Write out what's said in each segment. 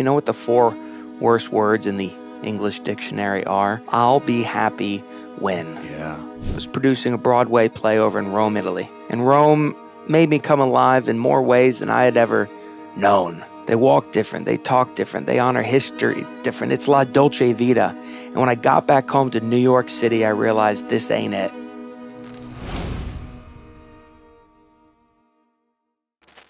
know what the 4 worst words in the English dictionary are? I'll be happy when. Yeah. I was producing a Broadway play over in Rome, Italy. And Rome made me come alive in more ways than I had ever known. They walk different. They talk different. They honor history different. It's la dolce vita. And when I got back home to New York City, I realized this ain't it.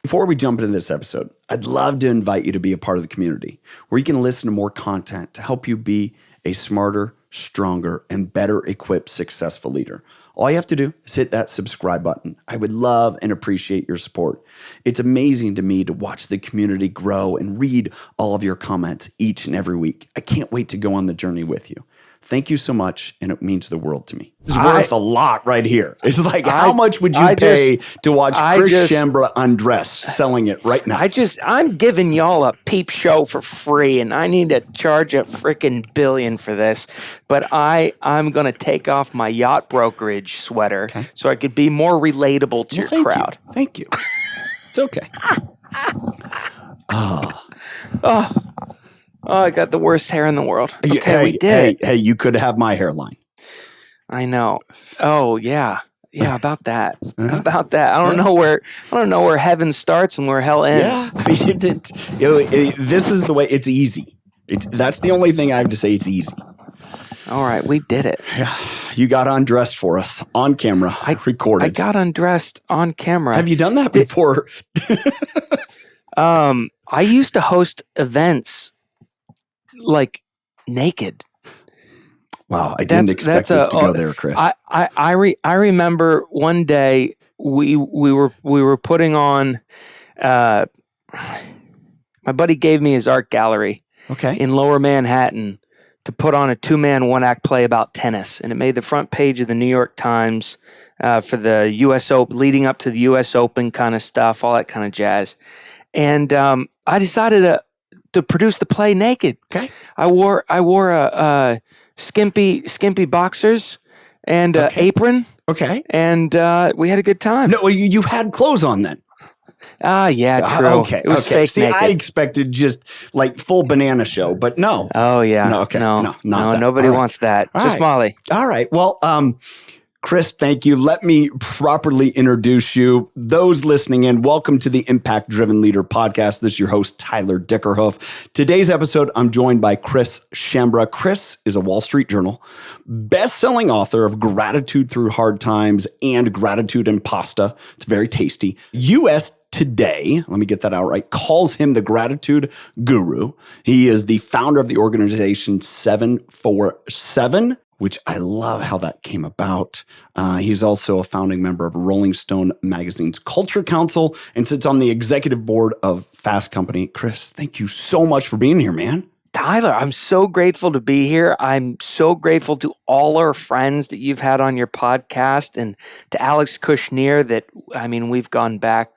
Before we jump into this episode, I'd love to invite you to be a part of the community where you can listen to more content to help you be a smarter, stronger, and better equipped, successful leader. All you have to do is hit that subscribe button. I would love and appreciate your support. It's amazing to me to watch the community grow and read all of your comments each and every week. I can't wait to go on the journey with you. Thank you so much, and it means the world to me. It's worth a lot right here. It's like, how much would you pay to watch Chris Schembra undress, selling it right now? I'm giving y'all a peep show for free, and I need to charge a freaking billion for this. But I'm going to take off my yacht brokerage sweater so I could be more relatable to your crowd. Thank you. It's okay. Oh, I got the worst hair in the world. Okay, we did it. Hey, you could have my hairline. I know. Oh, yeah. Yeah, about that. About that. I don't know where heaven starts and where hell ends. Yeah, I mean, this is the way. It's easy. That's the only thing I have to say. It's easy. All right, we did it. Yeah, you got undressed for us on camera. I recorded. I got undressed on camera. Have you done that before? I used to host events like naked. Wow, I didn't expect us to go there, Chris. I remember one day we were putting on. My buddy gave me his art gallery. In Lower Manhattan to put on a 2-man 1-act play about tennis, and it made the front page of the New York Times for the U.S. Open, leading up to the U.S. Open kind of stuff, all that kind of jazz. And I decided to produce the play naked. I wore a skimpy boxers and apron. And we had a good time. No, you had clothes on then. Yeah, true. Okay. It was fake See, naked. I expected just like full banana show, but no. Oh yeah. No, nobody wants that. All just right. Molly. All right. Well, Chris, thank you. Let me properly introduce you. Those listening in, welcome to the Impact Driven Leader podcast. This is your host, Tyler Dickerhoof. Today's episode, I'm joined by Chris Schembra. Chris is a Wall Street Journal best-selling author of Gratitude Through Hard Times and Gratitude and Pasta. It's very tasty. U.S. Today, let me get that out right, calls him the gratitude guru. He is the founder of the organization 747, which I love how that came about. He's also a founding member of Rolling Stone magazine's Culture Council and sits on the executive board of Fast Company. Chris, thank you so much for being here, man. Tyler, I'm so grateful to be here. I'm so grateful to all our friends that you've had on your podcast, and to Alex Kushnir we've gone back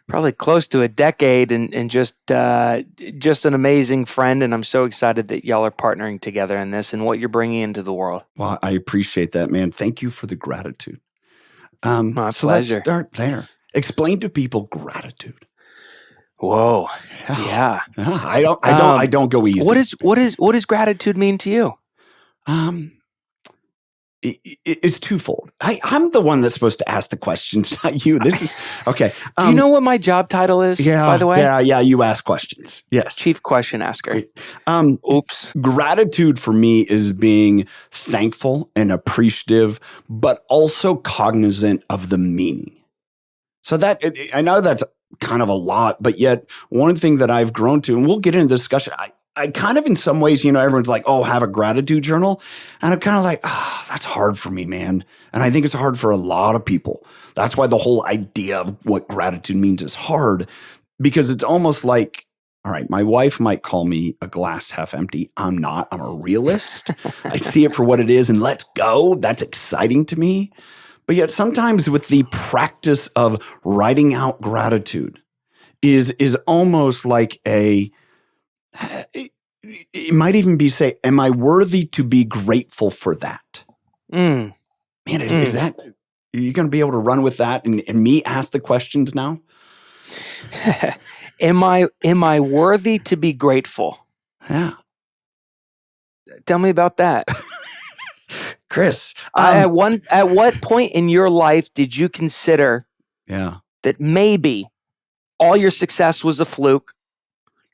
probably close to a decade, and just an amazing friend. And I'm so excited that y'all are partnering together in this and what you're bringing into the world. Well, I appreciate that, man. Thank you for the gratitude. My so pleasure. Let's start there. Explain to people gratitude. Whoa. Yeah. I don't go easy. What does gratitude mean to you? It's twofold. I'm the one that's supposed to ask the questions, not you. This is okay. Do you know what my job title is? By the way, yeah. You ask questions. Yes, Chief Question Asker. Oops. Gratitude for me is being thankful and appreciative, but also cognizant of the meaning. So that I know that's kind of a lot, but yet one thing that I've grown to, and we'll get into the discussion. I kind of, in some ways, everyone's like, oh, have a gratitude journal. And I'm kind of like, that's hard for me, man. And I think it's hard for a lot of people. That's why the whole idea of what gratitude means is hard, because it's almost like, all right, my wife might call me a glass half empty. I'm not. I'm a realist. I see it for what it is and let's go. That's exciting to me. But yet sometimes with the practice of writing out gratitude is almost like it might even be say, am I worthy to be grateful for that? Man, is that, are you going to be able to run with that and me ask the questions now? Am I worthy to be grateful? Yeah. Tell me about that. Chris, At what point in your life did you consider that maybe all your success was a fluke?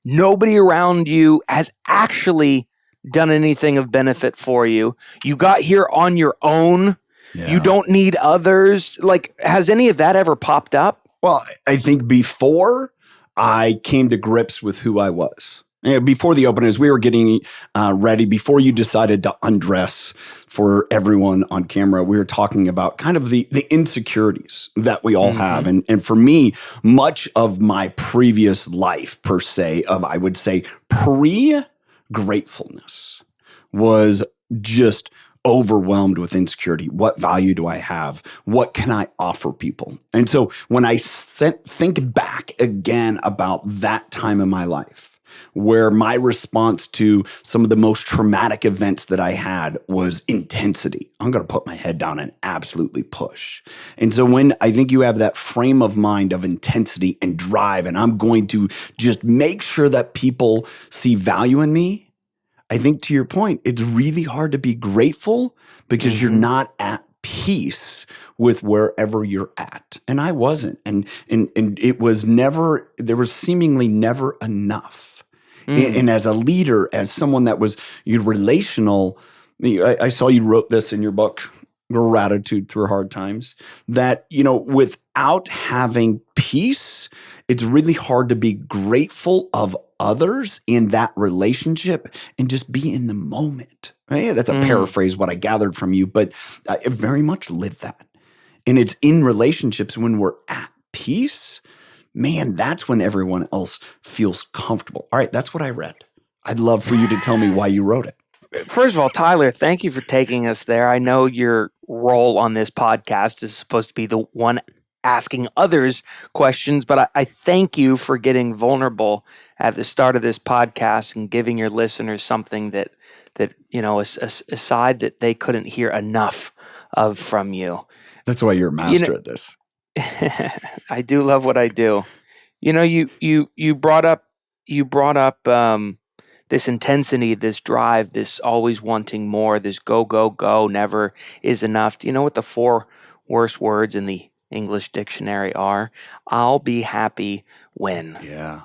Nobody around you has actually done anything of benefit for you. You got here on your own. Yeah. You don't need others. Like, has any of that ever popped up? Well, I think before I came to grips with who I was. Before the open, as we were getting ready, before you decided to undress for everyone on camera, we were talking about kind of the insecurities that we all have. And for me, much of my previous life, per se, of I would say pre-gratefulness was just overwhelmed with insecurity. What value do I have? What can I offer people? And so when I think back again about that time in my life, where my response to some of the most traumatic events that I had was intensity. I'm going to put my head down and absolutely push. And so when I think you have that frame of mind of intensity and drive, and I'm going to just make sure that people see value in me, I think to your point, it's really hard to be grateful because you're not at peace with wherever you're at. And I wasn't. And it was never, there was seemingly never enough. And as a leader, as someone that was relational, I saw you wrote this in your book, Gratitude Through Hard Times, that, without having peace, it's really hard to be grateful of others in that relationship and just be in the moment. Right? That's a paraphrase what I gathered from you, but I very much lived that. And it's in relationships when we're at peace, man, that's when everyone else feels comfortable. All right, that's what I read. I'd love for you to tell me why you wrote it. First of all, Tyler, thank you for taking us there. I know your role on this podcast is supposed to be the one asking others questions, but I thank you for getting vulnerable at the start of this podcast and giving your listeners something that a side that they couldn't hear enough of from you. That's why you're a master at this. I do love what I do. You brought up this intensity, this drive, this always wanting more, this go, never is enough. Do you know what the 4 worst words in the English dictionary are? I'll be happy when. Yeah.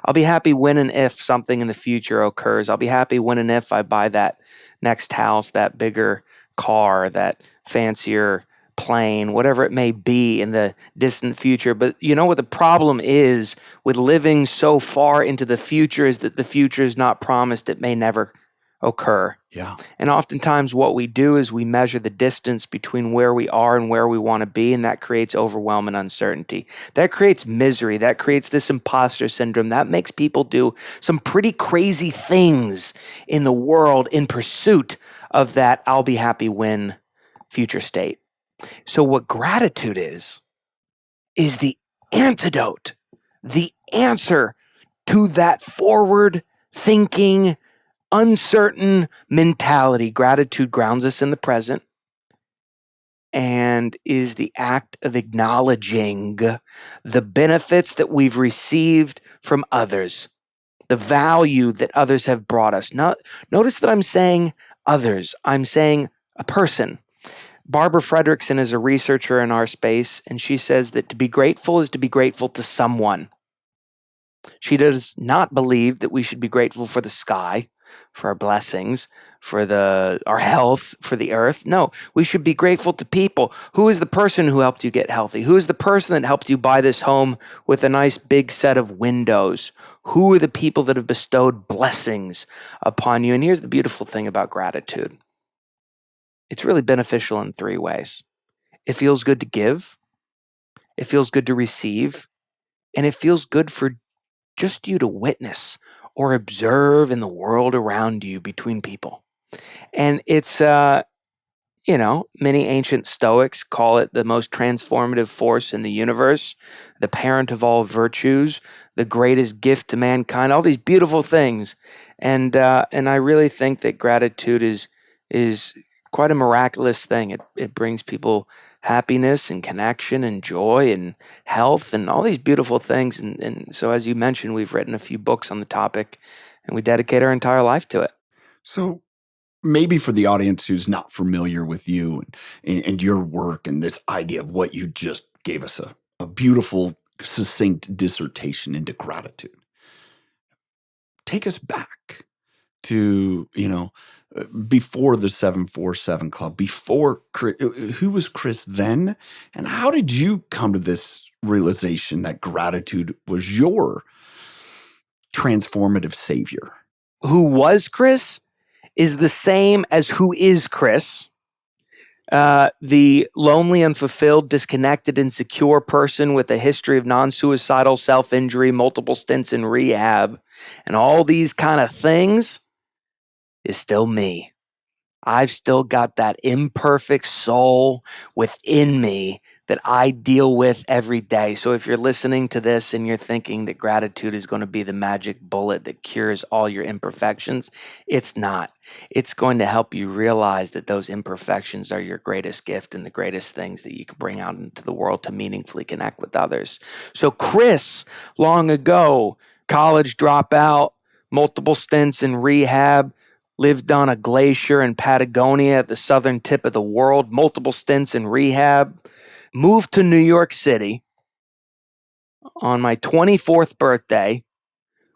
I'll be happy when and if something in the future occurs. I'll be happy when and if I buy that next house, that bigger car, that fancier plane, whatever it may be in the distant future. But you know what the problem is with living so far into the future is that the future is not promised. It may never occur. Yeah. And oftentimes what we do is we measure the distance between where we are and where we want to be, and that creates overwhelm and uncertainty. That creates misery. That creates this imposter syndrome. That makes people do some pretty crazy things in the world in pursuit of that I'll be happy when future state. So what gratitude is the antidote, the answer to that forward thinking, uncertain mentality. Gratitude grounds us in the present and is the act of acknowledging the benefits that we've received from others, the value that others have brought us. Notice that I'm saying others. I'm saying a person. Barbara Fredrickson is a researcher in our space, and she says that to be grateful is to be grateful to someone. She does not believe that we should be grateful for the sky, for our blessings, for our health, for the earth. No, we should be grateful to people. Who is the person who helped you get healthy? Who is the person that helped you buy this home with a nice big set of windows? Who are the people that have bestowed blessings upon you? And here's the beautiful thing about gratitude. It's really beneficial in 3 ways. It feels good to give, it feels good to receive, and it feels good for just you to witness or observe in the world around you between people. And it's, many ancient Stoics call it the most transformative force in the universe, the parent of all virtues, the greatest gift to mankind, all these beautiful things. And I really think that gratitude is quite a miraculous thing. It brings people happiness and connection and joy and health and all these beautiful things. And so, as you mentioned, we've written a few books on the topic, and we dedicate our entire life to it. So maybe for the audience who's not familiar with you and your work and this idea of what you just gave us a beautiful, succinct dissertation into gratitude, take us back to, before the 747 Club, before who was Chris then? And how did you come to this realization that gratitude was your transformative savior? Who was Chris is the same as who is Chris. The lonely, unfulfilled, disconnected, insecure person with a history of non-suicidal self-injury, multiple stints in rehab, and all these kind of things is still me. I've still got that imperfect soul within me that I deal with every day. So if you're listening to this and you're thinking that gratitude is going to be the magic bullet that cures all your imperfections, it's not. It's going to help you realize that those imperfections are your greatest gift and the greatest things that you can bring out into the world to meaningfully connect with others. So Chris, long ago, college dropout, multiple stints in rehab, lived on a glacier in Patagonia at the southern tip of the world, multiple stints in rehab, moved to New York City on my 24th birthday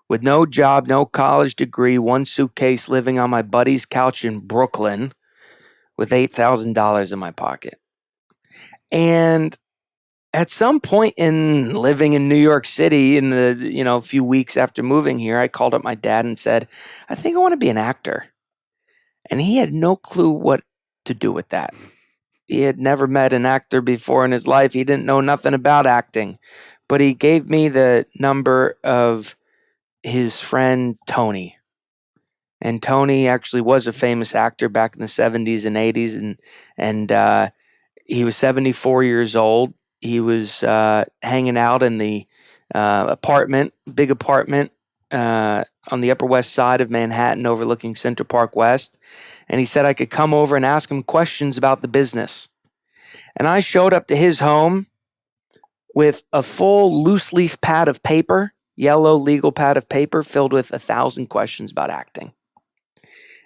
with no job, no college degree, one suitcase, living on my buddy's couch in Brooklyn with $8,000 in my pocket. And at some point in living in New York City, in the few weeks after moving here, I called up my dad and said, I think I want to be an actor. And he had no clue what to do with that. He had never met an actor before in his life. He didn't know nothing about acting. But he gave me the number of his friend Tony. And Tony actually was a famous actor back in the 70s and 80s. And he was 74 years old. He was hanging out in the big apartment on the Upper West Side of Manhattan overlooking Central Park West. And he said I could come over and ask him questions about the business. And I showed up to his home with a full loose leaf pad of paper, yellow legal pad of paper filled with 1,000 questions about acting.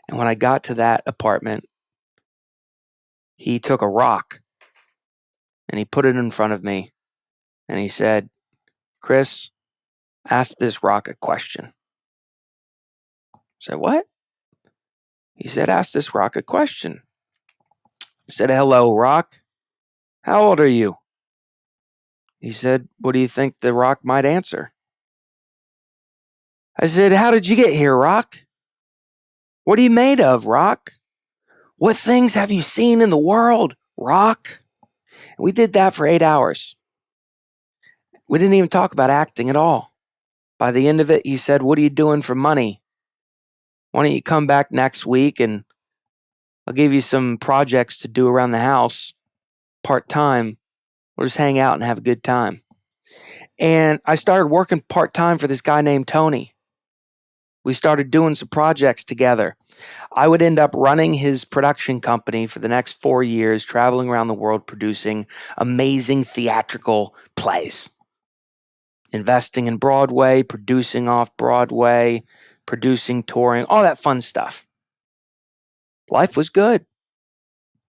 And when I got to that apartment, he took a rock and he put it in front of me. And he said, Chris, ask this rock a question. I said, what? He said, ask this rock a question. I said, hello, rock. How old are you? He said, what do you think the rock might answer? I said, how did you get here, rock? What are you made of, rock? What things have you seen in the world, rock? And we did that for 8 hours. We didn't even talk about acting at all. By the end of it, he said, what are you doing for money? Why don't you come back next week and I'll give you some projects to do around the house part-time. We'll just hang out and have a good time. And I started working part-time for this guy named Tony. We started doing some projects together. I would end up running his production company for the next 4 years, traveling around the world producing amazing theatrical plays. Investing in Broadway, producing off Broadway, producing, touring, all that fun stuff. Life was good.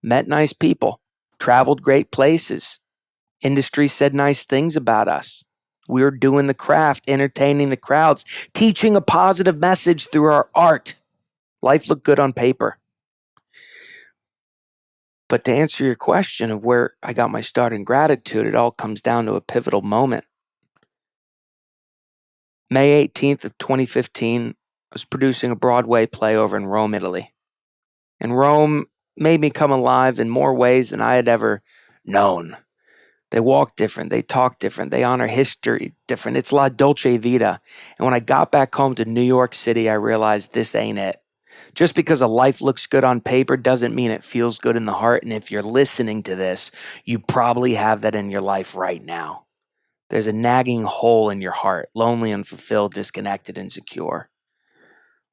Met nice people. Traveled great places. Industry said nice things about us. We were doing the craft, entertaining the crowds, teaching a positive message through our art. Life looked good on paper. But to answer your question of where I got my start in gratitude, it all comes down to a pivotal moment. May 18th of 2015, I was producing a Broadway play over in Rome, Italy. And Rome made me come alive in more ways than I had ever known. They walk different. They talk different. They honor history different. It's La Dolce Vita. And when I got back home to New York City, I realized this ain't it. Just because a life looks good on paper doesn't mean it feels good in the heart. And if you're listening to this, you probably have that in your life right now. There's a nagging hole in your heart, lonely, unfulfilled, disconnected, insecure.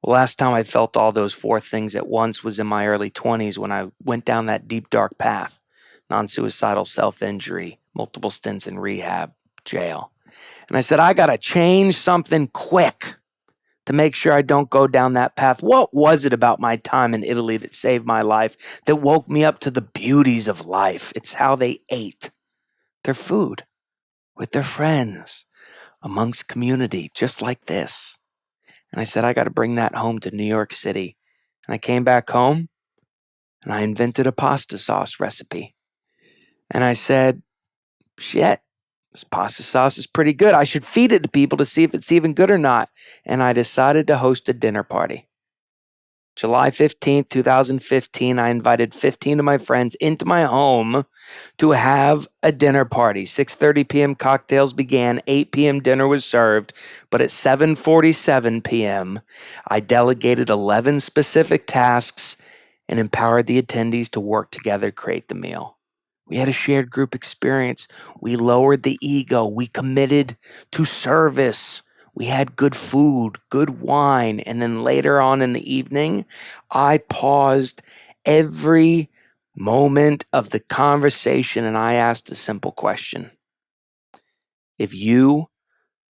The last time I felt all those 4 things at once was in my early 20s when I went down that deep, dark path. non-suicidal self-injury, multiple stints in rehab, jail. And I said, I got to change something quick to make sure I don't go down that path. What was it about my time in Italy that saved my life, that woke me up to the beauties of life? It's how they ate their food with their friends, amongst community, just like this. And I said, I got to bring that home to New York City. And I came back home and I invented a pasta sauce recipe. And I said, shit, this pasta sauce is pretty good. I should feed it to people to see if it's even good or not. And I decided to host a dinner party. July 15th, 2015, I invited 15 of my friends into my home to have a dinner party. 6:30 p.m. cocktails began, 8 p.m. dinner was served, but at 7:47 p.m., I delegated 11 specific tasks and empowered the attendees to work together to create the meal. We had a shared group experience. We lowered the ego. We committed to service. We had good food, good wine. And then later on in the evening, I paused every moment of the conversation and I asked a simple question. If you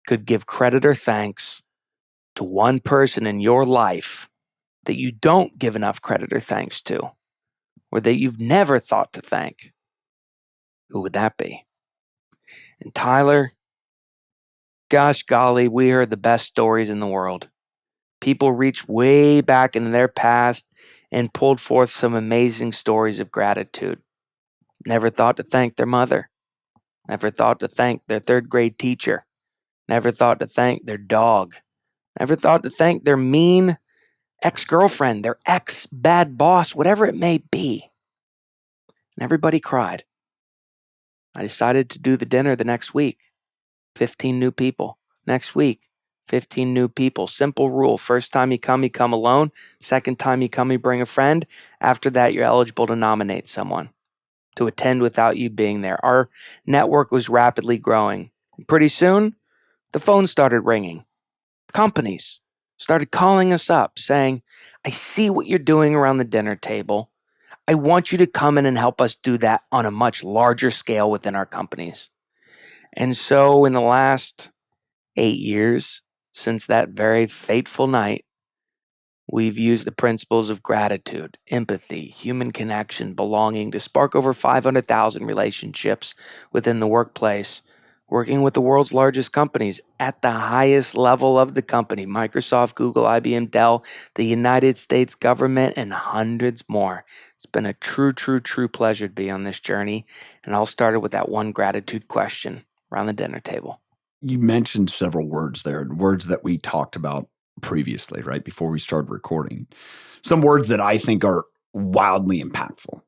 could give credit or thanks to one person in your life that you don't give enough credit or thanks to, or that you've never thought to thank, who would that be? And Tyler, gosh golly, we heard the best stories in the world. People reached way back into their past and pulled forth some amazing stories of gratitude. Never thought to thank their mother. Never thought to thank their third grade teacher. Never thought to thank their dog. Never thought to thank their mean ex-girlfriend, their ex-bad boss, whatever it may be. And everybody cried. I decided to do the dinner the next week. 15 new people. Next week, 15 new people. Simple rule. First time you come alone. Second time you come, you bring a friend. After that, you're eligible to nominate someone to attend without you being there. Our network was rapidly growing. Pretty soon, the phone started ringing. Companies started calling us up saying, I see what you're doing around the dinner table. I want you to come in and help us do that on a much larger scale within our companies. And so in the last 8 years, since that very fateful night, we've used the principles of gratitude, empathy, human connection, belonging to spark over 500,000 relationships within the workplace, working with the world's largest companies at the highest level of the company, Microsoft, Google, IBM, Dell, the United States government, and hundreds more. It's been a true pleasure to be on this journey. And I'll start with that one gratitude question around the dinner table. You mentioned several words there, words that we talked about previously, right, before we started recording. Some words that I think are wildly impactful.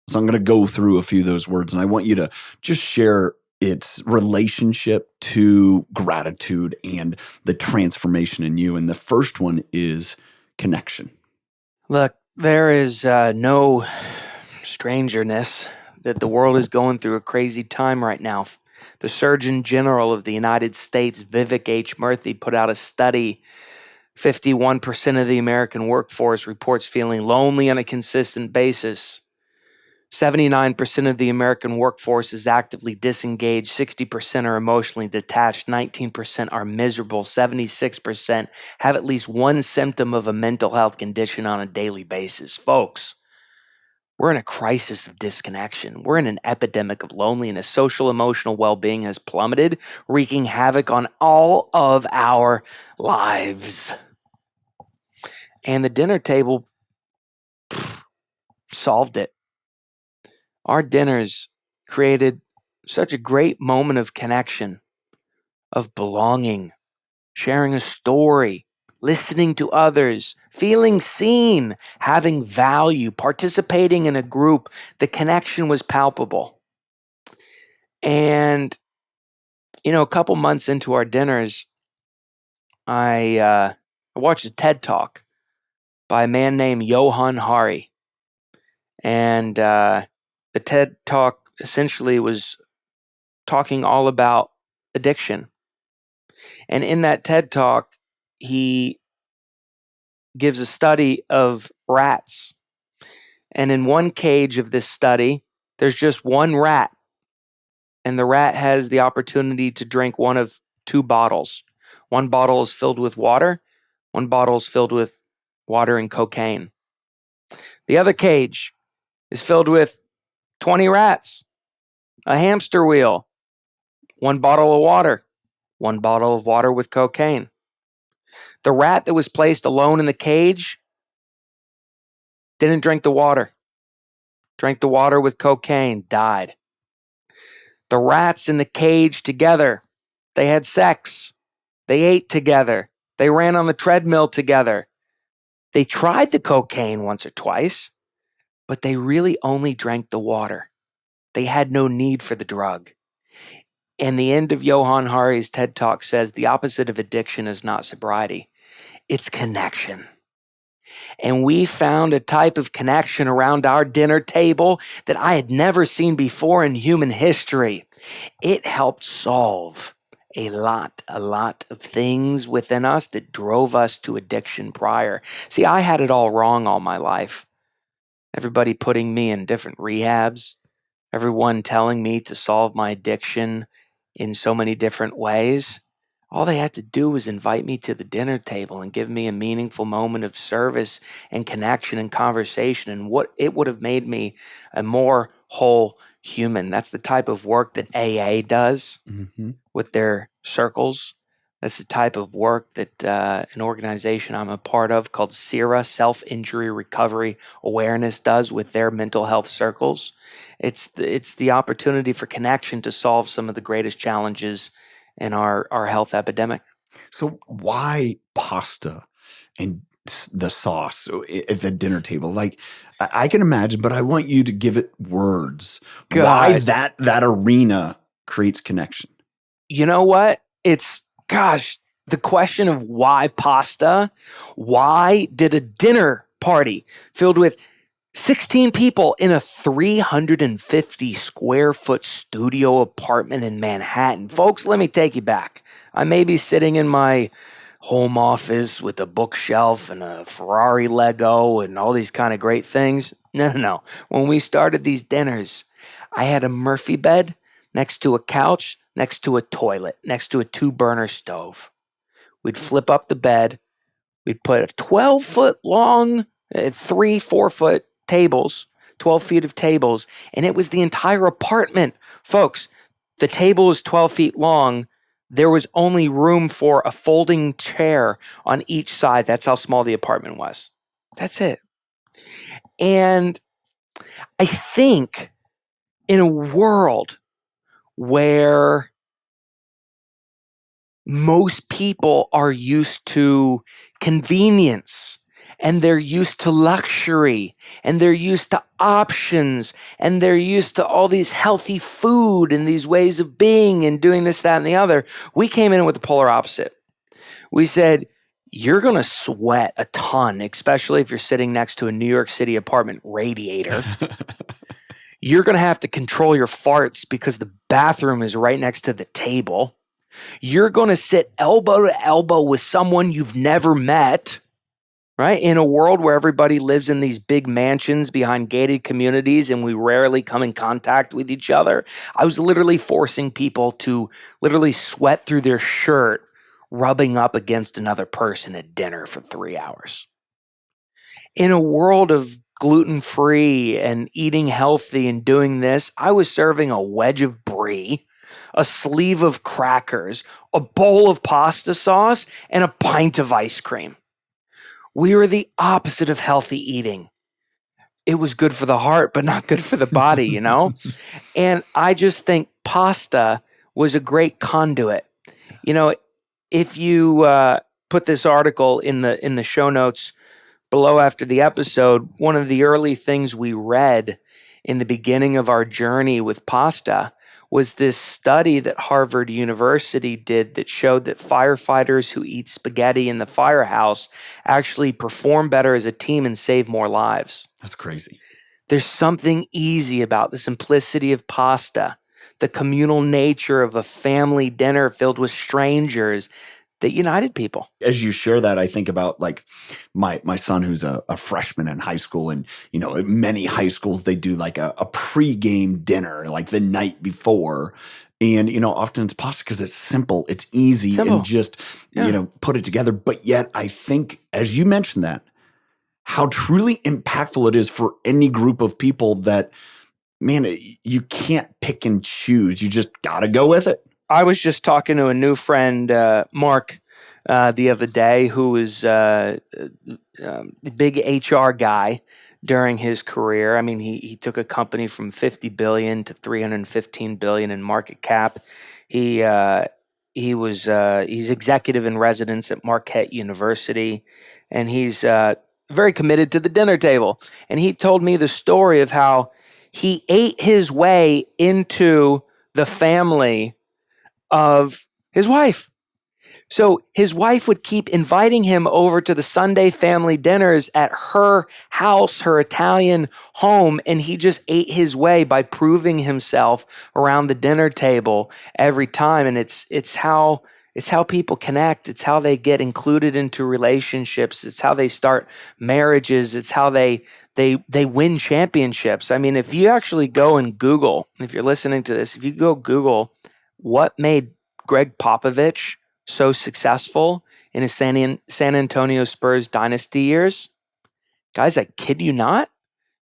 So I'm going to go through a few of those words, and I want you to just share its relationship to gratitude and the transformation in you. And the first one is connection. Look, there is no strangeness that the world is going through a crazy time right now. The Surgeon General of the United States, Vivek H. Murthy, put out a study. 51% of the American workforce reports feeling lonely on a consistent basis. 79% of the American workforce is actively disengaged. 60% are emotionally detached. 19% are miserable. 76% have at least one symptom of a mental health condition on a daily basis. Folks, we're in a crisis of disconnection. We're in an epidemic of loneliness. Social emotional well-being has plummeted, wreaking havoc on all of our lives. And the dinner table solved it. Our dinners created such a great moment of connection, of belonging, sharing a story, listening to others, feeling seen, having value, participating in a group. The connection was palpable. And, a couple months into our dinners, I watched a TED Talk by a man named Johann Hari. And the TED Talk essentially was talking all about addiction. And in that TED Talk, he gives a study of rats. And in one cage of this study, There's just one rat, and the rat has the opportunity to drink one of two bottles. One bottle is filled with water. One bottle is filled with water and cocaine. The other cage is filled with 20 rats, a hamster wheel, one bottle of water, one bottle of water with cocaine. The rat that was placed alone in the cage didn't drink the water. Drank the water with cocaine, died. The rats in the cage together, they had sex. They ate together. They ran on the treadmill together. They tried the cocaine once or twice, but they really only drank the water. They had no need for the drug. And the end of Johann Hari's TED Talk says the opposite of addiction is not sobriety, it's connection. And we found a type of connection around our dinner table that I had never seen before in human history. It helped solve a lot of things within us that drove us to addiction prior. See, I had it all wrong all my life. Everybody putting me in different rehabs, everyone telling me to solve my addiction in so many different ways. All they had to do was invite me to the dinner table and give me a meaningful moment of service and connection and conversation, and what it would have made me a more whole human. That's the type of work that AA does with their circles. That's the type of work that an organization I'm a part of called SIRA, Self-Injury Recovery Awareness, does with their mental health circles. It's the opportunity for connection to solve some of the greatest challenges in our health epidemic. So why pasta and the sauce at the dinner table? Like, I can imagine, but I want you to give it words. God. Why that arena creates connection? You know what? The question of why pasta? Why did a dinner party filled with 16 people in a 350 square foot studio apartment in Manhattan? Folks, let me take you back. I may be sitting in my home office with a bookshelf and a Ferrari Lego and all these kind of great things. No. When we started these dinners, I had a Murphy bed next to a couch, next to a toilet, next to a 2-burner stove. We'd flip up the bed. We'd put a 12-foot long, 3-4 foot tables, 12 feet of tables, and it was the entire apartment. Folks, the table is 12 feet long. There was only room for a folding chair on each side. That's how small the apartment was. That's it. And I think in a world where most people are used to convenience, and they're used to luxury, and they're used to options, and they're used to all these healthy food and these ways of being and doing this, that, and the other, we came in with the polar opposite. We said, you're going to sweat a ton, especially if you're sitting next to a New York City apartment radiator. You're going to have to control your farts because the bathroom is right next to the table. You're going to sit elbow to elbow with someone you've never met, right? In a world where everybody lives in these big mansions behind gated communities and we rarely come in contact with each other, I was literally forcing people to literally sweat through their shirt, rubbing up against another person at dinner for 3 hours. In a world of gluten-free and eating healthy and doing this, I was serving a wedge of brie, a sleeve of crackers, a bowl of pasta sauce, and a pint of ice cream. We were the opposite of healthy eating. It was good for the heart, but not good for the body, you know? And I just think pasta was a great conduit. You know, if you put this article in the show notes below after the episode, one of the early things we read in the beginning of our journey with pasta was this study that Harvard University did that showed that firefighters who eat spaghetti in the firehouse actually perform better as a team and save more lives. That's crazy. There's something easy about the simplicity of pasta, the communal nature of a family dinner filled with strangers. that united people. As you share that, I think about like my son who's a freshman in high school, and many high schools they do like a pregame dinner like the night before, and often it's pasta because it's simple, it's easy, and just put it together. But yet, I think as you mentioned that, how truly impactful it is for any group of people that, man, you can't pick and choose. You just got to go with it. I was just talking to a new friend, Mark, the other day, who was a big HR guy during his career. I mean, he took a company from 50 billion to 315 billion in market cap. He's executive in residence at Marquette University, and he's very committed to the dinner table. And he told me the story of how he ate his way into the family of his wife. So his wife would keep inviting him over to the Sunday family dinners at her house, her Italian home, and he just ate his way by proving himself around the dinner table every time. And it's how people connect. It's how they get included into relationships. It's how they start marriages. It's how they win championships. I mean, if you actually go and Google, if you're listening to this, if you go Google what made Greg Popovich so successful in his San Antonio Spurs dynasty years, guys, I kid you not,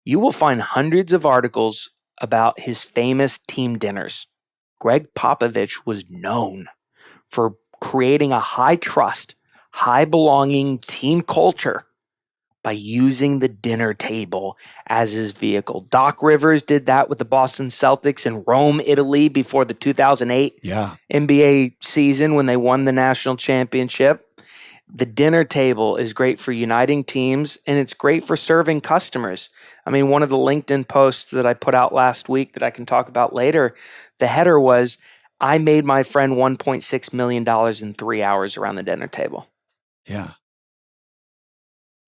you will find hundreds of articles about his famous team dinners. Greg Popovich was known for creating a high trust, high belonging team culture by using the dinner table as his vehicle. Doc Rivers did that with the Boston Celtics in Rome, Italy before the 2008 NBA season when they won the national championship. The dinner table is great for uniting teams, and it's great for serving customers. I mean, one of the LinkedIn posts that I put out last week that I can talk about later, the header was, I made my friend $1.6 million in 3 hours around the dinner table. Yeah.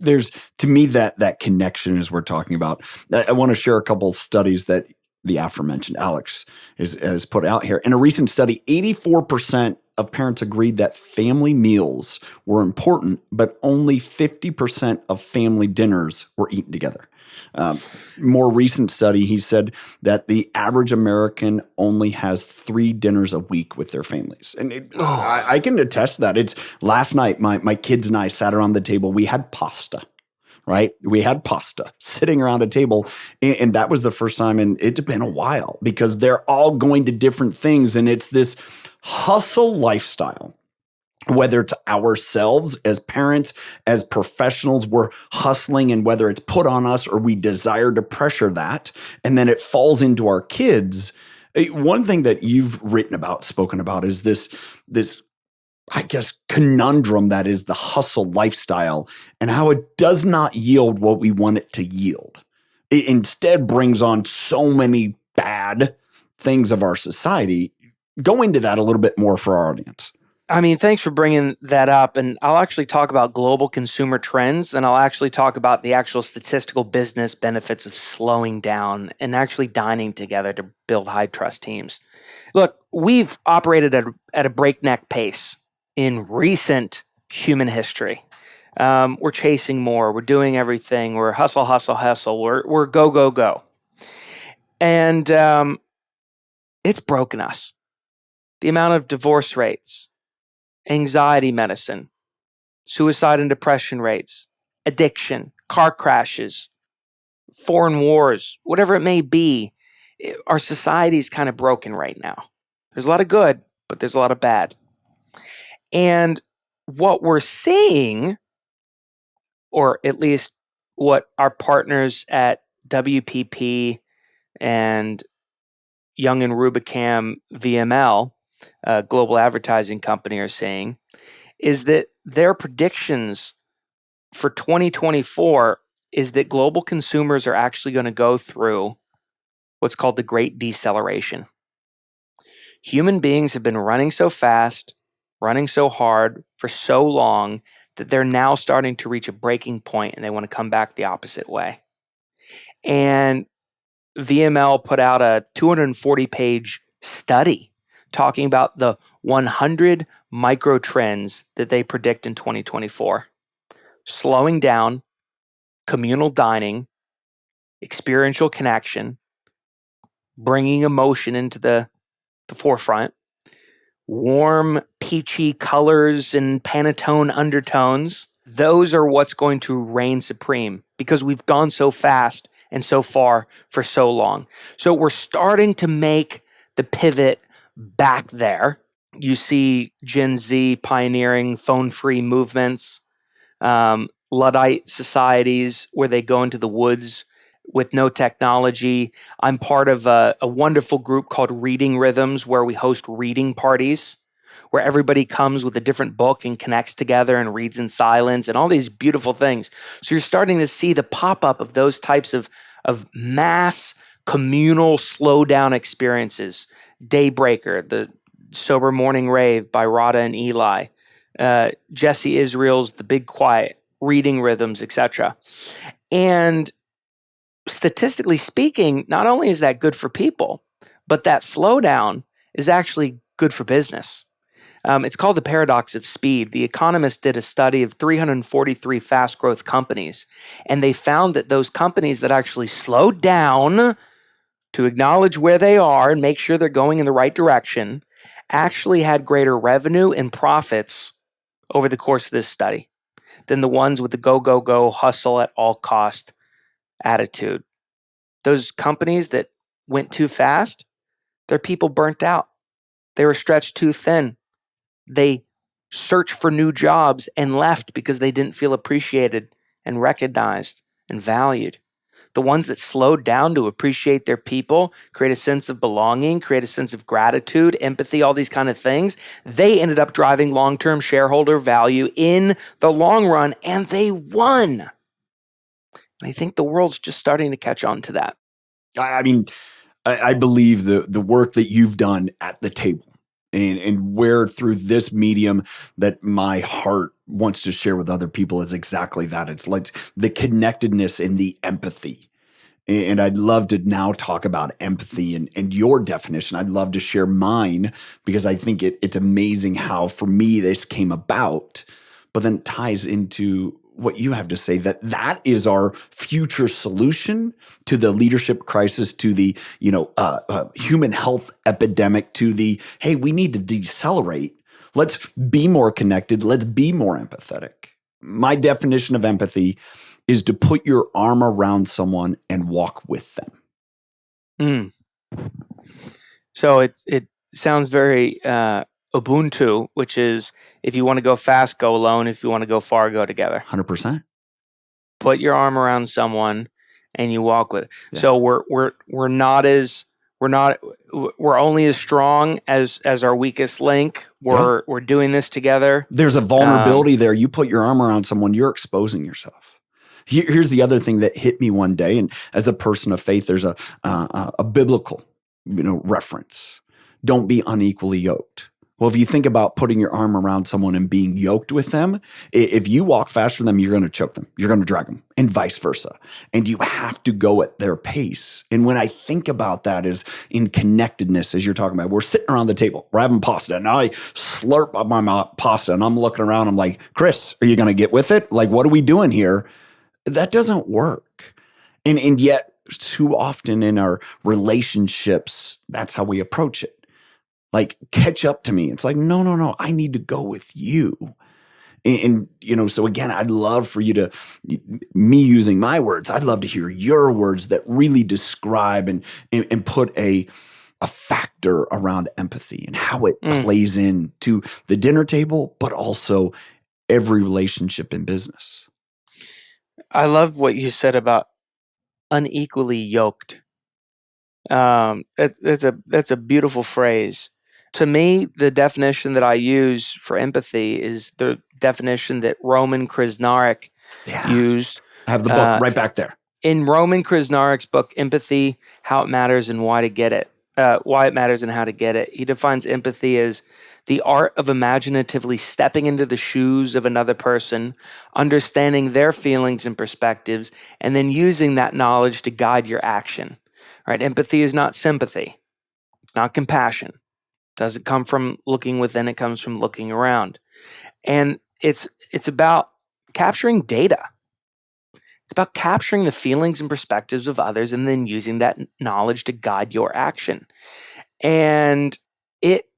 There's, to me, that connection as we're talking about. I want to share a couple of studies that the aforementioned Alex has put out here. In a recent study, 84% of parents agreed that family meals were important, but only 50% of family dinners were eaten together. More recent study, he said that the average American only has 3 dinners a week with their families. And I can attest to that. It's last night, my kids and I sat around the table. We had pasta, right? We had pasta sitting around a table. And that was the first time, and it's been a while because they're all going to different things. And it's this hustle lifestyle. Whether it's ourselves as parents, as professionals, we're hustling, and whether it's put on us or we desire to pressure that, and then it falls into our kids. One thing that you've written about, spoken about, is this, I guess, conundrum that is the hustle lifestyle and how it does not yield what we want it to yield. It instead brings on so many bad things of our society. Go into that a little bit more for our audience. I mean, thanks for bringing that up. And I'll actually talk about global consumer trends. Then I'll actually talk about the actual statistical business benefits of slowing down and actually dining together to build high trust teams. Look, we've operated at a breakneck pace in recent human history. We're chasing more. We're doing everything. We're hustle, hustle, hustle. We're go, go, go. And it's broken us. The amount of divorce rates, anxiety medicine, suicide and depression rates, addiction, car crashes, foreign wars, whatever it may be, our society is kind of broken right now. There's a lot of good, but there's a lot of bad. And what we're seeing, or at least what our partners at WPP and Young and Rubicam VML, global advertising company, are saying, is that their predictions for 2024 is that global consumers are actually going to go through what's called the Great Deceleration. Human beings have been running so fast, running so hard for so long that they're now starting to reach a breaking point and they want to come back the opposite way. And VML put out a 240-page study talking about the 100 micro trends that they predict in 2024. Slowing down, communal dining, experiential connection, bringing emotion into the forefront, warm, peachy colors and Pantone undertones. Those are what's going to reign supreme because we've gone so fast and so far for so long. So we're starting to make the pivot back there. You see Gen Z pioneering phone-free movements, Luddite societies where they go into the woods with no technology. I'm part of a wonderful group called Reading Rhythms where we host reading parties where everybody comes with a different book and connects together and reads in silence and all these beautiful things. So you're starting to see the pop-up of those types of mass communal slowdown experiences. Daybreaker, the Sober Morning Rave by Rada and Eli, Jesse Israel's The Big Quiet, Reading Rhythms, etc. And statistically speaking, not only is that good for people, but that slowdown is actually good for business. It's called the paradox of speed. The Economist did a study of 343 fast growth companies, and they found that those companies that actually slowed down to acknowledge where they are and make sure they're going in the right direction actually had greater revenue and profits over the course of this study than the ones with the go, go, go, hustle at all cost attitude. Those companies that went too fast, their people burnt out. They were stretched too thin. They searched for new jobs and left because they didn't feel appreciated and recognized and valued. The ones that slowed down to appreciate their people, create a sense of belonging, create a sense of gratitude, empathy, all these kind of things, they ended up driving long-term shareholder value in the long run, and they won. And I think the world's just starting to catch on to that. I mean, I believe the work that you've done at the table and where through this medium that my heart wants to share with other people is exactly that. It's like the connectedness and the empathy. And I'd love to now talk about empathy and your definition. I'd love to share mine because I think it's amazing how, for me, this came about, but then it ties into what you have to say, that is our future solution to the leadership crisis, to the human health epidemic, to the, hey, we need to decelerate. Let's be more connected. Let's be more empathetic. My definition of empathy is to put your arm around someone and walk with them. So it sounds very Ubuntu, which is if you want to go fast, go alone. If you want to go far, go together. 100%. Put your arm around someone and you walk with it. Yeah. So we're only as strong as our weakest link. We're doing this together. There's a vulnerability there. You put your arm around someone, you're exposing yourself. Here's the other thing that hit me one day, and as a person of faith, there's a biblical reference. Don't be unequally yoked. Well, if you think about putting your arm around someone and being yoked with them, if you walk faster than them, you're going to choke them. You're going to drag them, and vice versa. And you have to go at their pace. And when I think about that is in connectedness, as you're talking about, we're sitting around the table, we're having pasta, and I slurp up my pasta, and I'm looking around, I'm like, Chris, are you going to get with it? Like, what are we doing here? That doesn't work. And yet, too often in our relationships, that's how we approach it. Like, catch up to me. It's like, no, I need to go with you. And so again, I'd love for you to, me using my words, I'd love to hear your words that really describe and put a factor around empathy and how it plays into the dinner table, but also every relationship in business. I love what you said about unequally yoked. That's a beautiful phrase. To me, the definition that I use for empathy is the definition that Roman Krznaric used. I have the book right back there. In Roman Krznaric's book, Empathy, How It Matters and Why to Get It, Why It Matters and How to Get It, he defines empathy as the art of imaginatively stepping into the shoes of another person, understanding their feelings and perspectives, and then using that knowledge to guide your action. Right? Empathy is not sympathy, not compassion. Doesn't come from looking within, it comes from looking around. And it's about capturing data. It's about capturing the feelings and perspectives of others and then using that knowledge to guide your action. And it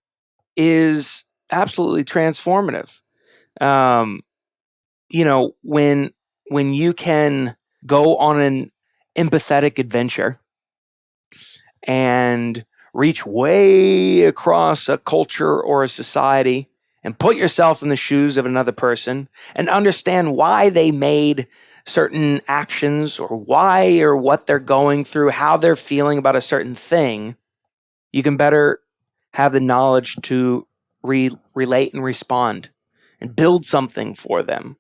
is absolutely transformative. When you can go on an empathetic adventure and reach way across a culture or a society and put yourself in the shoes of another person and understand why they made certain actions or why or what they're going through, how they're feeling about a certain thing, you can better have the knowledge to relate and respond and build something for them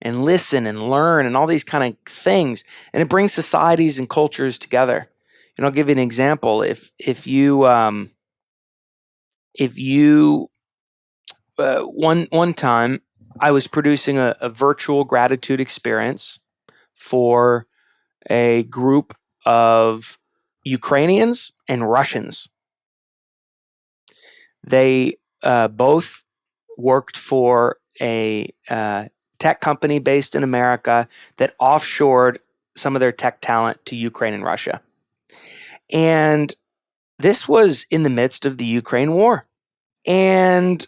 and listen and learn and all these kind of things. And it brings societies and cultures together. And I'll give you an example. If you one time I was producing a virtual gratitude experience for a group of Ukrainians and Russians. They both worked for a tech company based in America that offshored some of their tech talent to Ukraine and Russia. And this was in the midst of the Ukraine war. And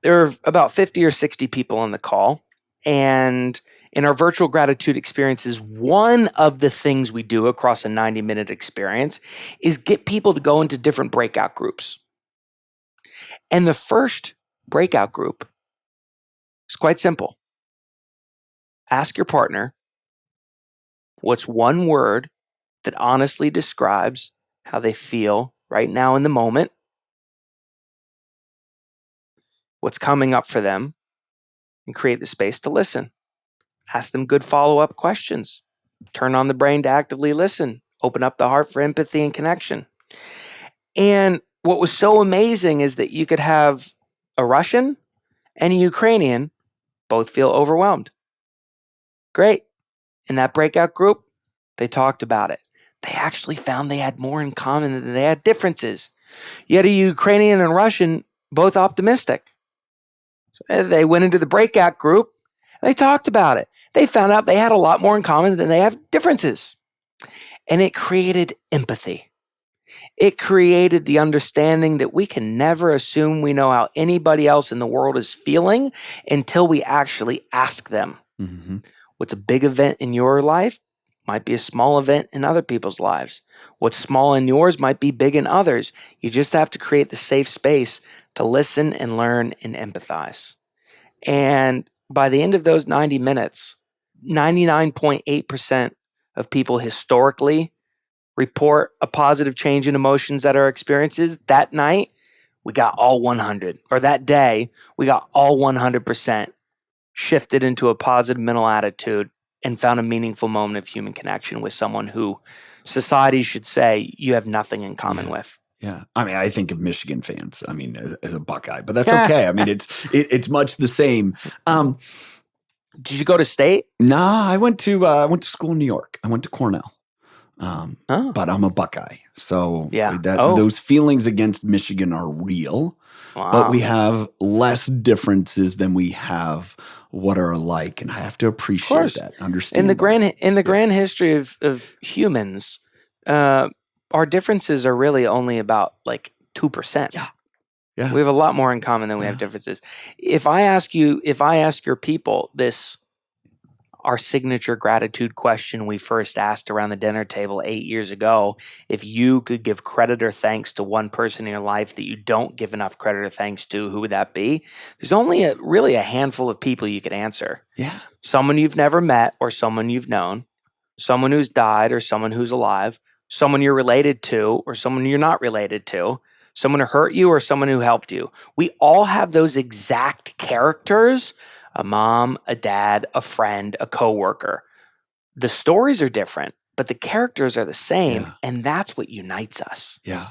there were about 50 or 60 people on the call. And in our virtual gratitude experiences, one of the things we do across a 90-minute experience is get people to go into different breakout groups. And the first breakout group is quite simple. Ask your partner, what's one word that honestly describes how they feel right now in the moment, what's coming up for them, and create the space to listen. Ask them good follow-up questions. Turn on the brain to actively listen. Open up the heart for empathy and connection. And what was so amazing is that you could have a Russian and a Ukrainian both feel overwhelmed. Great. In that breakout group, they talked about it. They actually found they had more in common than they had differences. You had a Ukrainian and Russian both optimistic. So they went into the breakout group and they talked about it. They found out they had a lot more in common than they have differences. And it created empathy. It created the understanding that we can never assume we know how anybody else in the world is feeling until we actually ask them. Mm-hmm. What's a big event in your life might be a small event in other people's lives. What's small in yours might be big in others. You just have to create the safe space to listen and learn and empathize. And by the end of those 90 minutes, 99.8% of people historically report a positive change in emotions at our experiences. That night, we got all 100. Or that day, we got all 100% shifted into a positive mental attitude and found a meaningful moment of human connection with someone who society should say you have nothing in common with. Yeah. I mean, I think of Michigan fans, as a Buckeye, but that's okay. I mean, it's much the same. Did you go to state? Nah, I went to school in New York. I went to Cornell. But I'm a Buckeye. So those feelings against Michigan are real. Wow. But we have less differences than we have what are alike. And I have to appreciate that, understand in the grand history of humans, our differences are really only about like 2%. Yeah. We have a lot more in common than we have differences. If I ask your people our signature gratitude question we first asked around the dinner table 8 years ago, if you could give credit or thanks to one person in your life that you don't give enough credit or thanks to, who would that be? There's only really a handful of people you could answer. Yeah. Someone you've never met or someone you've known, someone who's died or someone who's alive, someone you're related to or someone you're not related to, someone who hurt you or someone who helped you. We all have those exact characters. A mom, a dad, a friend, a coworker. The stories are different, but the characters are the same, and that's what unites us. Yeah.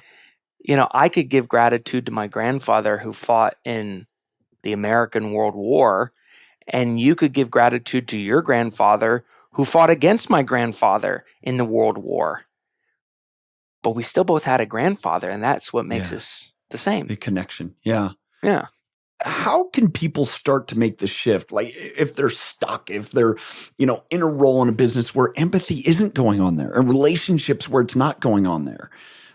I could give gratitude to my grandfather who fought in the American World War, and you could give gratitude to your grandfather who fought against my grandfather in the World War. But we still both had a grandfather, and that's what makes us the same. The connection. Yeah. Yeah. How can people start to make the shift? Like if they're stuck, if they're, in a role in a business where empathy isn't going on there, or relationships where it's not going on there,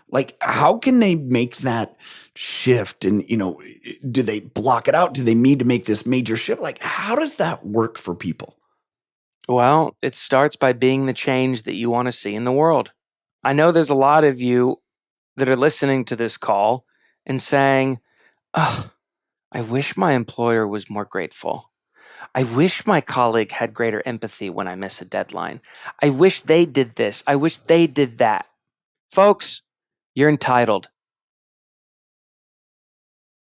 like how can they make that shift? And, do they block it out? Do they need to make this major shift? Like, how does that work for people? Well, it starts by being the change that you want to see in the world. I know there's a lot of you that are listening to this call and saying, oh, I wish my employer was more grateful. I wish my colleague had greater empathy when I miss a deadline. I wish they did this. I wish they did that. Folks, you're entitled.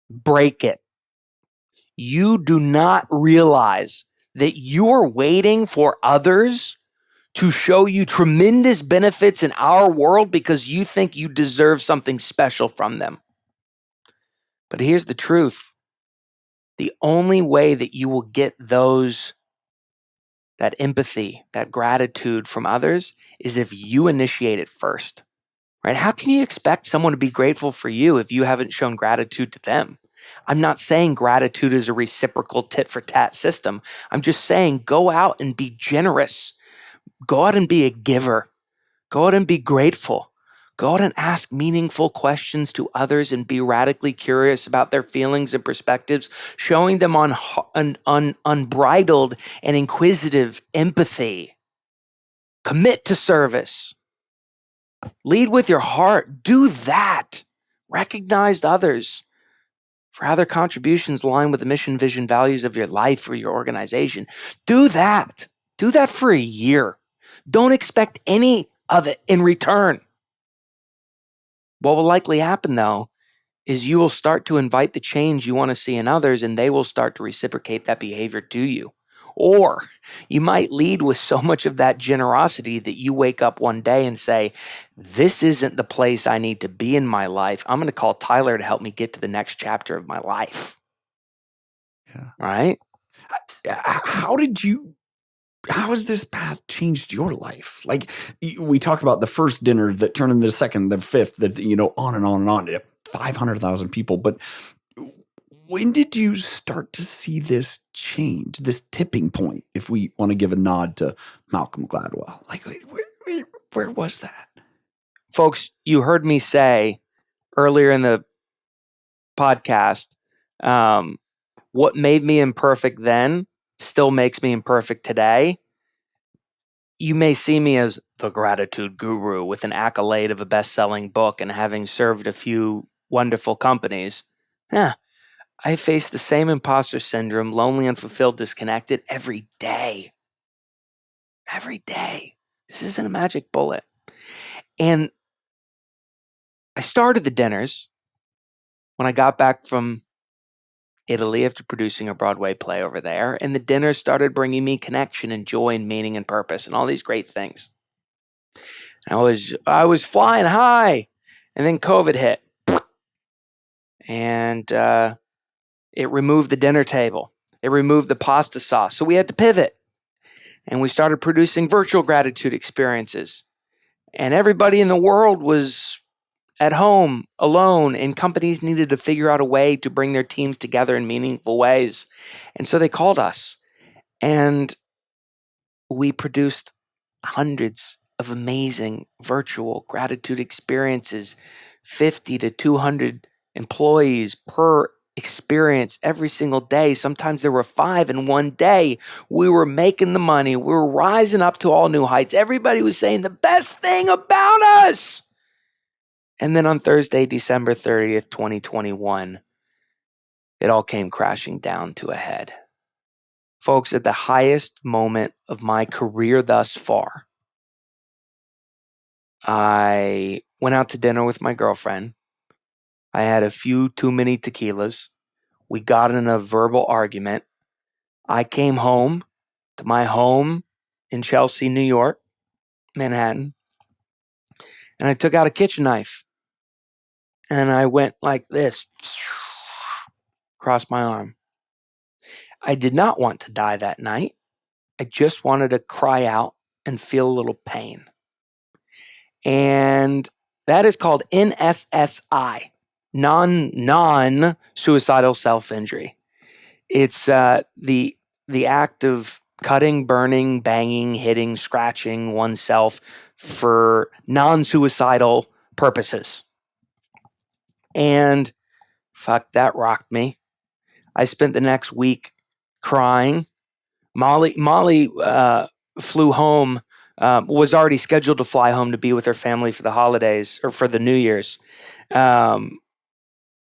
Break it. You do not realize that you're waiting for others to show you tremendous benefits in our world because you think you deserve something special from them. But here's the truth. The only way that you will get that empathy, that gratitude from others is if you initiate it first, right? How can you expect someone to be grateful for you if you haven't shown gratitude to them? I'm not saying gratitude is a reciprocal tit for tat system. I'm just saying go out and be generous. Go out and be a giver. Go out and be grateful. Go out and ask meaningful questions to others and be radically curious about their feelings and perspectives, showing them unbridled and inquisitive empathy. Commit to service. Lead with your heart. Do that. Recognize others for how their contributions align with the mission, vision, values of your life or your organization. Do that. Do that for a year. Don't expect any of it in return. What will likely happen, though, is you will start to invite the change you want to see in others, and they will start to reciprocate that behavior to you. Or you might lead with so much of that generosity that you wake up one day and say, this isn't the place I need to be in my life. I'm going to call Tyler to help me get to the next chapter of my life. Yeah. Right? How has this path changed your life? Like we talk about the first dinner that turned into the second, the fifth, that, on and on and on, 500,000 people. But when did you start to see this change, this tipping point, if we want to give a nod to Malcolm Gladwell? Like, where was that? Folks, you heard me say earlier in the podcast, what made me imperfect then still makes me imperfect today. You may see me as the gratitude guru with an accolade of a best-selling book and having served a few wonderful companies. Yeah, I face the same imposter syndrome, lonely, unfulfilled, disconnected every day. Every day. This isn't a magic bullet. And I started the dinners when I got back from Italy after producing a Broadway play over there, and the dinners started bringing me connection and joy and meaning and purpose and all these great things. I was flying high, and then COVID hit, and it removed the dinner table. It removed the pasta sauce, so we had to pivot, and we started producing virtual gratitude experiences, and everybody in the world was at home, alone, and companies needed to figure out a way to bring their teams together in meaningful ways, and so they called us, and we produced hundreds of amazing virtual gratitude experiences, 50 to 200 employees per experience every single day. Sometimes there were 5 in one day. We were making the money. We were rising up to all new heights. Everybody was saying the best thing about us. And then on Thursday, December 30th, 2021, it all came crashing down to a head. Folks, at the highest moment of my career thus far, I went out to dinner with my girlfriend. I had a few too many tequilas. We got in a verbal argument. I came home to my home in Chelsea, New York, Manhattan, and I took out a kitchen knife and I went like this across my arm. I did not want to die that night. I just wanted to cry out and feel a little pain. And that is called NSSI. non-suicidal self-injury. It's the act of cutting, burning, banging, hitting, scratching oneself for non-suicidal purposes. And fuck, that rocked me. I spent the next week crying. Molly flew home, was already scheduled to fly home to be with her family for the holidays or for the New Year's. And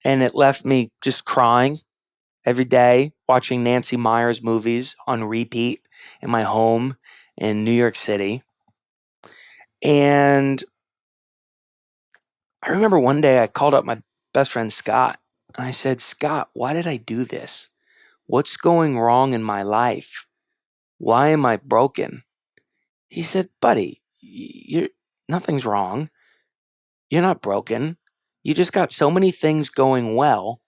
it left me just crying every day, watching Nancy Meyers movies on repeat in my home in New York City. And I remember one day I called up my best friend Scott and I said, Scott, why did I do this? What's going wrong in my life? Why am I broken? He said, buddy, nothing's wrong. You're not broken. You just got so many things going well.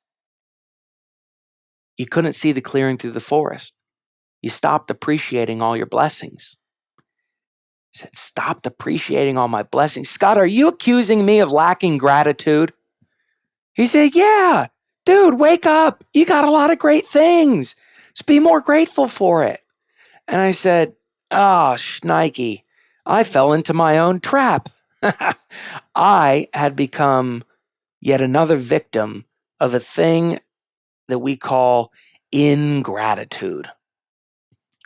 You couldn't see the clearing through the forest. You stopped appreciating all your blessings. He said, stopped appreciating all my blessings. Scott, are you accusing me of lacking gratitude? He said, yeah, dude, wake up. You got a lot of great things. Just be more grateful for it. And I said, oh, shnikey, I fell into my own trap. I had become yet another victim of a thing that we call ingratitude.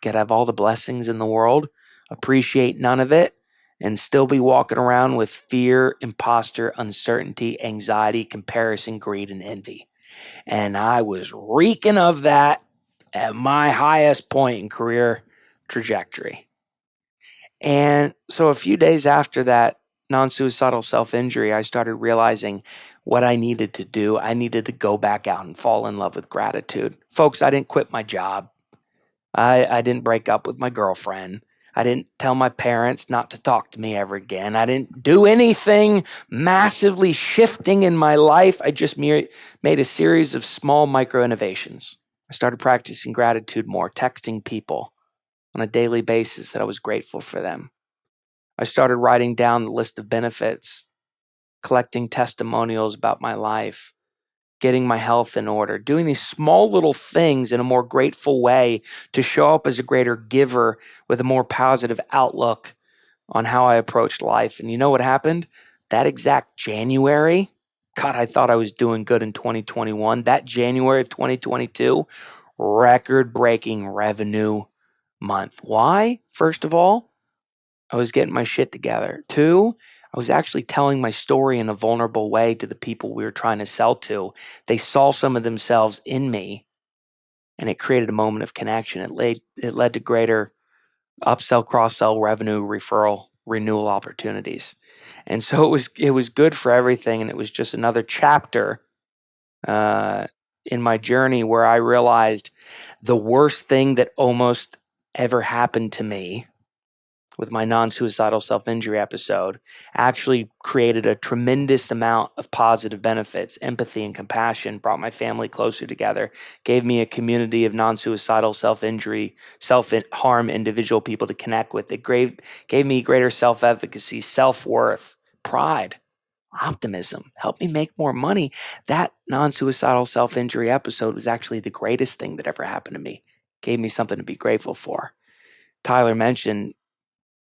Could have all the blessings in the world, appreciate none of it, and still be walking around with fear, imposter, uncertainty, anxiety, comparison, greed, and envy. And I was reeking of that at my highest point in career trajectory. And so a few days after that non-suicidal self-injury, I started realizing what I needed to do. I needed to go back out and fall in love with gratitude. Folks, I didn't quit my job. I didn't break up with my girlfriend. I didn't tell my parents not to talk to me ever again. I didn't do anything massively shifting in my life. I just made a series of small micro innovations. I started practicing gratitude more, texting people on a daily basis that I was grateful for them. I started writing down the list of benefits, collecting testimonials about my life, getting my health in order, doing these small little things in a more grateful way to show up as a greater giver with a more positive outlook on how I approached life. And you know what happened? That exact January, God, I thought I was doing good in 2021. That January of 2022, record-breaking revenue month. Why? First of all, I was getting my shit together. 2, I was actually telling my story in a vulnerable way to the people we were trying to sell to. They saw some of themselves in me, and it created a moment of connection. It led to greater upsell, cross-sell, revenue, referral, renewal opportunities. And so it was good for everything, and it was just another chapter in my journey where I realized the worst thing that almost ever happened to me with my non-suicidal self-injury episode actually created a tremendous amount of positive benefits. Empathy and compassion brought my family closer together, gave me a community of non-suicidal self-injury, self-harm individual people to connect with. It gave me greater self-efficacy, self-worth, pride, optimism, helped me make more money. That non-suicidal self-injury episode was actually the greatest thing that ever happened to me. Gave me something to be grateful for. Tyler mentioned,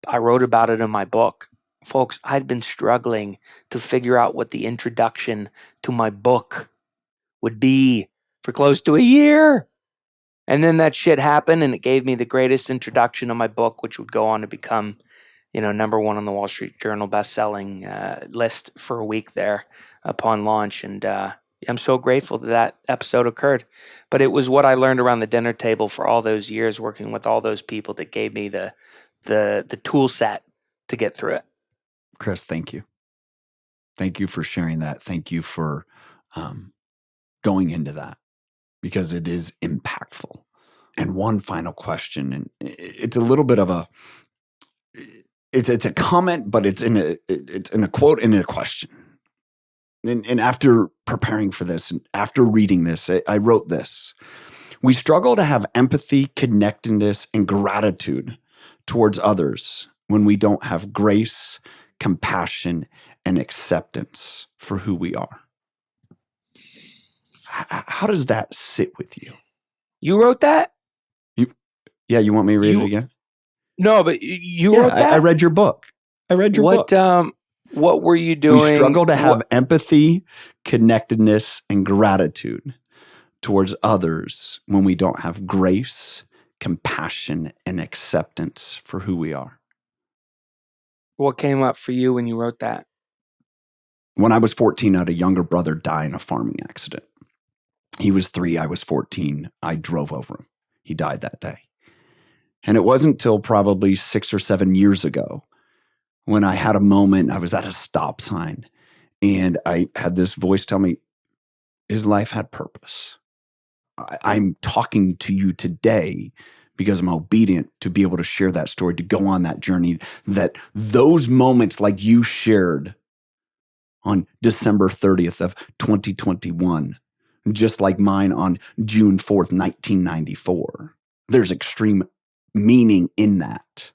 I wrote about it in my book. Folks, I'd been struggling to figure out what the introduction to my book would be for close to a year. And then that shit happened, and it gave me the greatest introduction of my book, which would go on to become, number 1 on the Wall Street Journal best-selling list for a week there upon launch. And I'm so grateful that episode occurred. But it was what I learned around the dinner table for all those years, working with all those people, that gave me the tool set to get through it. Chris, thank you. Thank you for sharing that. Thank you for going into that, because it is impactful. And one final question, and it's a little bit of it's a comment, but it's in a quote and a question. And after preparing for this, and after reading this, I wrote this: we struggle to have empathy, connectedness, and gratitude towards others when we don't have grace, compassion, and acceptance for who we are. How does that sit with you? You wrote that? You want me to read it again? No, but you wrote that? I read your book. Book. What were you doing? We struggle to have empathy, connectedness, and gratitude towards others when we don't have grace, compassion, and acceptance for who we are. What came up for you when you wrote that? When I was 14, I had a younger brother die in a farming accident. He was 3, I was 14. I drove over him. He died that day. And it wasn't until probably 6 or 7 years ago when I had a moment, I was at a stop sign, and I had this voice tell me, his life had purpose. I'm talking to you today because I'm obedient to be able to share that story, to go on that journey, that those moments like you shared on December 30th of 2021, just like mine on June 4th, 1994, there's extreme meaning in that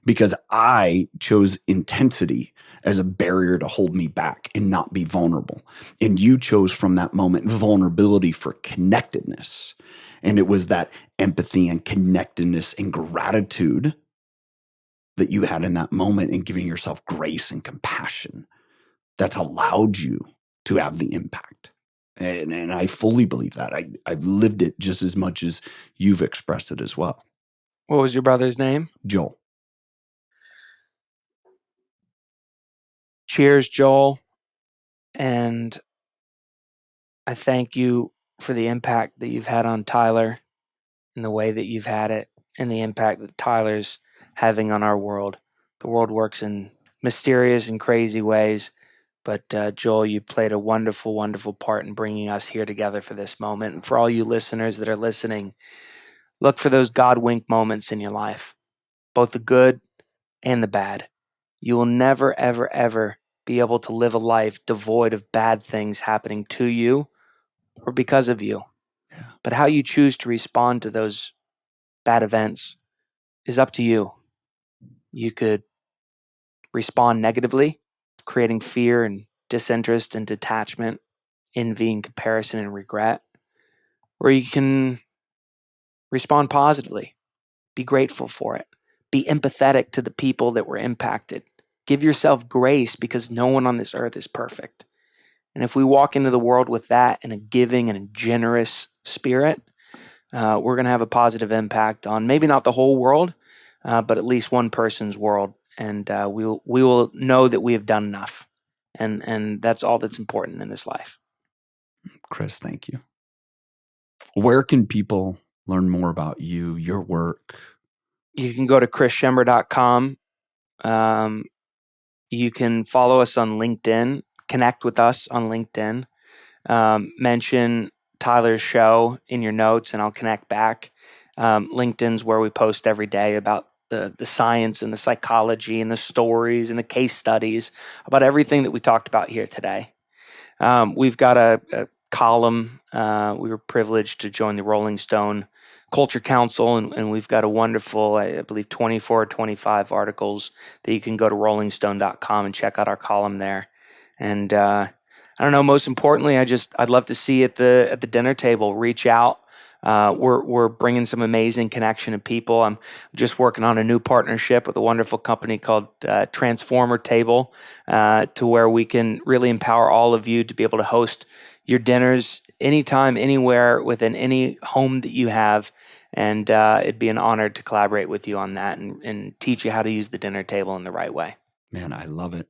because I chose intensity as a barrier to hold me back and not be vulnerable. And you chose from that moment vulnerability for connectedness. And it was that empathy and connectedness and gratitude that you had in that moment and giving yourself grace and compassion that's allowed you to have the impact. And I fully believe that. I've lived it just as much as you've expressed it as well. What was your brother's name? Joel. Cheers, Joel. And I thank you for the impact that you've had on Tyler and the way that you've had it and the impact that Tyler's having on our world. The world works in mysterious and crazy ways, but Joel, you played a wonderful, wonderful part in bringing us here together for this moment. And for all you listeners that are listening, look for those God wink moments in your life, both the good and the bad. You will never, ever, ever be able to live a life devoid of bad things happening to you or because of you. Yeah. But how you choose to respond to those bad events is up to you. You could respond negatively, creating fear and disinterest and detachment, envy and comparison and regret. Or you can respond positively, be grateful for it, be empathetic to the people that were impacted. Give yourself grace because no one on this earth is perfect. And if we walk into the world with that in a giving and a generous spirit, we're going to have a positive impact on maybe not the whole world, but at least one person's world. And we will know that we have done enough. And that's all that's important in this life. Chris, thank you. Where can people learn more about you, your work? You can go to chrisschembra.com. You can follow us on LinkedIn, connect with us on LinkedIn, mention Tyler's show in your notes and I'll connect back. LinkedIn's where we post every day about the science and the psychology and the stories and the case studies about everything that we talked about here today. We've got a column. We were privileged to join the Rolling Stone Culture Council, and we've got a wonderful, I believe, 24 or 25 articles that you can go to rollingstone.com and check out our column there. And I don't know, most importantly, I'd love to see you at the dinner table. Reach out. We're bringing some amazing connection of people. I'm just working on a new partnership with a wonderful company called Transformer Table, to where we can really empower all of you to be able to host your dinners anytime, anywhere, within any home that you have. And it'd be an honor to collaborate with you on that and teach you how to use the dinner table in the right way. Man, I love it.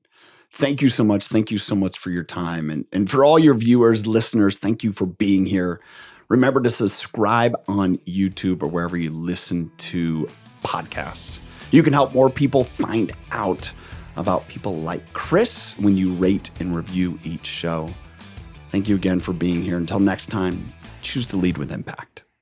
Thank you so much. Thank you so much for your time. And for all your viewers, listeners, thank you for being here. Remember to subscribe on YouTube or wherever you listen to podcasts. You can help more people find out about people like Chris when you rate and review each show. Thank you again for being here. Until next time, choose to lead with impact.